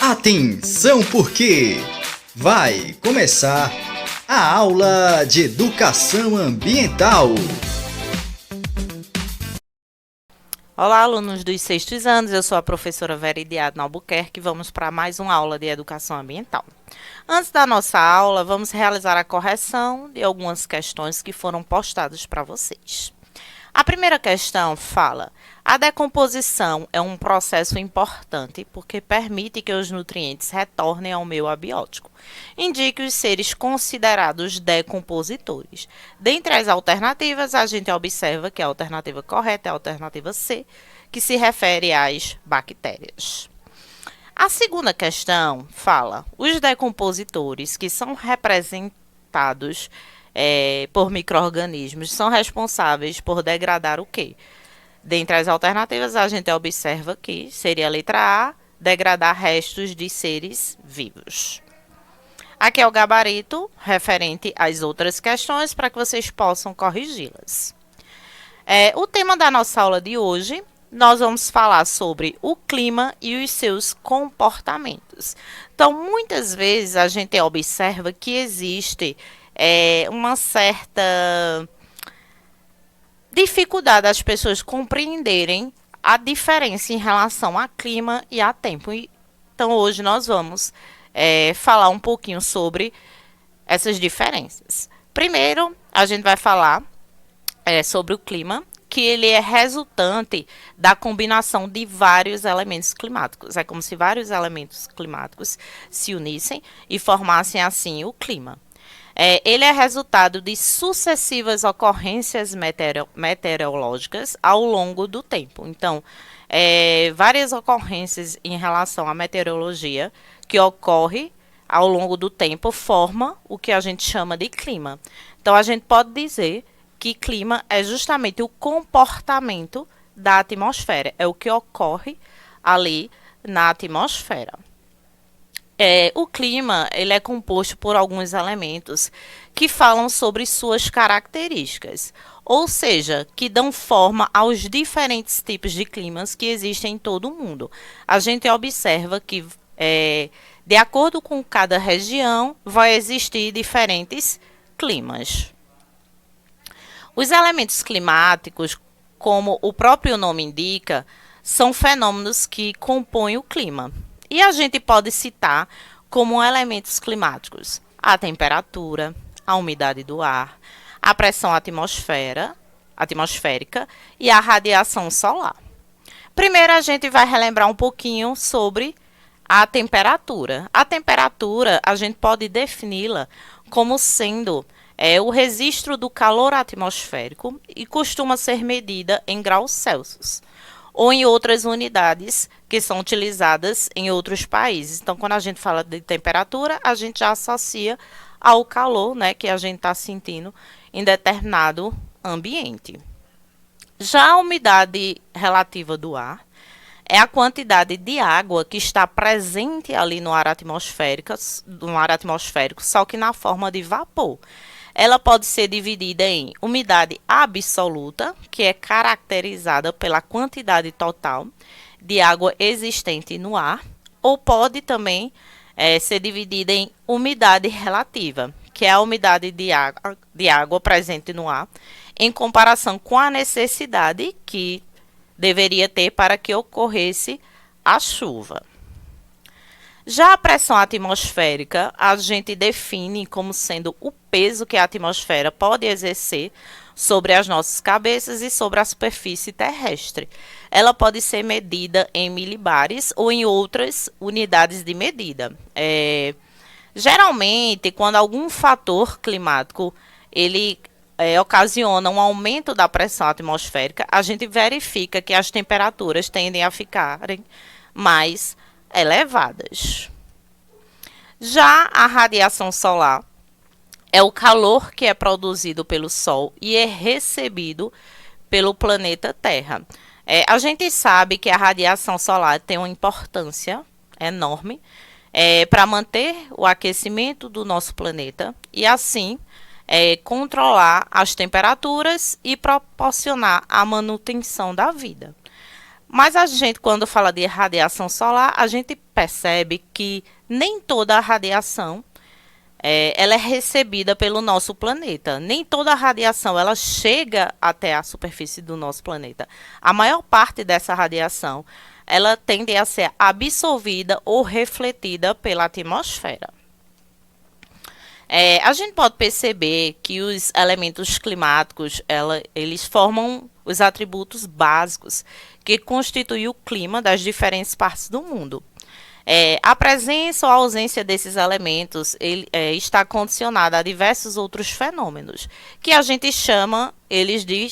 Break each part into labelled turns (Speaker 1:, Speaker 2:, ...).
Speaker 1: Atenção porque vai começar a aula de educação ambiental.
Speaker 2: Olá, alunos dos sextos anos, eu sou a professora Veridiadna Albuquerque e vamos para mais uma aula de educação ambiental. Antes da nossa aula, vamos realizar a correção de algumas questões que foram postadas para vocês. A primeira questão fala: a decomposição é um processo importante porque permite que os nutrientes retornem ao meio abiótico. Indique os seres considerados decompositores. Dentre as alternativas, a gente observa que a alternativa correta é a alternativa C, que se refere às bactérias. A segunda questão fala: os decompositores, que são representados por micro-organismos, são responsáveis por degradar o quê? Dentre as alternativas, a gente observa que seria a letra A, degradar restos de seres vivos. Aqui é o gabarito referente às outras questões para que vocês possam corrigi-las. O tema da nossa aula de hoje, nós vamos falar sobre o clima e os seus comportamentos. Então, muitas vezes a gente observa que existe uma certa dificuldade das pessoas compreenderem a diferença em relação a clima e a tempo. Então, hoje nós vamos falar um pouquinho sobre essas diferenças. Primeiro, a gente vai falar sobre o clima, que ele é resultante da combinação de vários elementos climáticos. É como se vários elementos climáticos se unissem e formassem assim o clima. Ele é resultado de sucessivas ocorrências meteorológicas ao longo do tempo. Então, várias ocorrências em relação à meteorologia que ocorre ao longo do tempo forma o que a gente chama de clima. Então, a gente pode dizer que clima é justamente o comportamento da atmosfera, é o que ocorre ali na atmosfera. O clima ele é composto por alguns elementos que falam sobre suas características, ou seja, que dão forma aos diferentes tipos de climas que existem em todo o mundo. A gente observa que, de acordo com cada região, vai existir diferentes climas. Os elementos climáticos, como o próprio nome indica, são fenômenos que compõem o clima. E a gente pode citar como elementos climáticos a temperatura, a umidade do ar, a pressão atmosférica e a radiação solar. Primeiro, a gente vai relembrar um pouquinho sobre a temperatura. A temperatura, a gente pode defini-la como sendo o registro do calor atmosférico e costuma ser medida em graus Celsius ou em outras unidades que são utilizadas em outros países. Então, quando a gente fala de temperatura, a gente já associa ao calor, né, que a gente está sentindo em determinado ambiente. Já a umidade relativa do ar é a quantidade de água que está presente ali no ar atmosférico, só que na forma de vapor. Ela pode ser dividida em umidade absoluta, que é caracterizada pela quantidade total de água existente no ar, ou pode também ser dividida em umidade relativa, que é a umidade de água presente no ar, em comparação com a necessidade que deveria ter para que ocorresse a chuva. Já a pressão atmosférica, a gente define como sendo o peso que a atmosfera pode exercer sobre as nossas cabeças e sobre a superfície terrestre. Ela pode ser medida em milibares ou em outras unidades de medida. Geralmente, quando algum fator climático ele ocasiona um aumento da pressão atmosférica, a gente verifica que as temperaturas tendem a ficarem mais elevadas. Já a radiação solar é o calor que é produzido pelo Sol e é recebido pelo planeta Terra. A gente sabe que a radiação solar tem uma importância enorme para manter o aquecimento do nosso planeta e assim controlar as temperaturas e proporcionar a manutenção da vida. Mas a gente, quando fala de radiação solar, a gente percebe que nem toda a radiação ela é recebida pelo nosso planeta. Nem toda a radiação ela chega até a superfície do nosso planeta. A maior parte dessa radiação ela tende a ser absorvida ou refletida pela atmosfera. A gente pode perceber que os elementos climáticos eles formam os atributos básicos que constituem o clima das diferentes partes do mundo. A presença ou a ausência desses elementos está condicionada a diversos outros fenômenos, que a gente chama eles de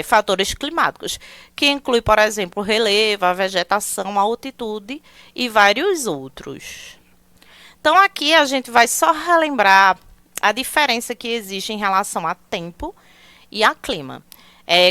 Speaker 2: fatores climáticos, que inclui, por exemplo, o relevo, a vegetação, a altitude e vários outros. Então, aqui a gente vai só relembrar a diferença que existe em relação a tempo e a clima.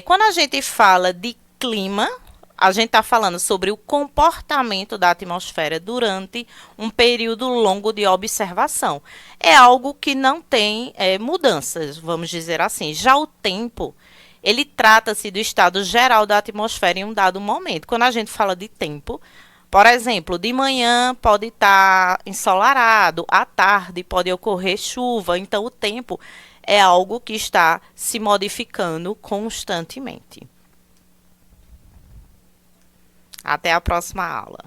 Speaker 2: Quando a gente fala de clima, a gente está falando sobre o comportamento da atmosfera durante um período longo de observação. É algo que não tem mudanças, vamos dizer assim. Já o tempo, ele trata-se do estado geral da atmosfera em um dado momento. Quando a gente fala de tempo, por exemplo, de manhã pode estar ensolarado, à tarde pode ocorrer chuva. Então, o tempo é algo que está se modificando constantemente. Até a próxima aula.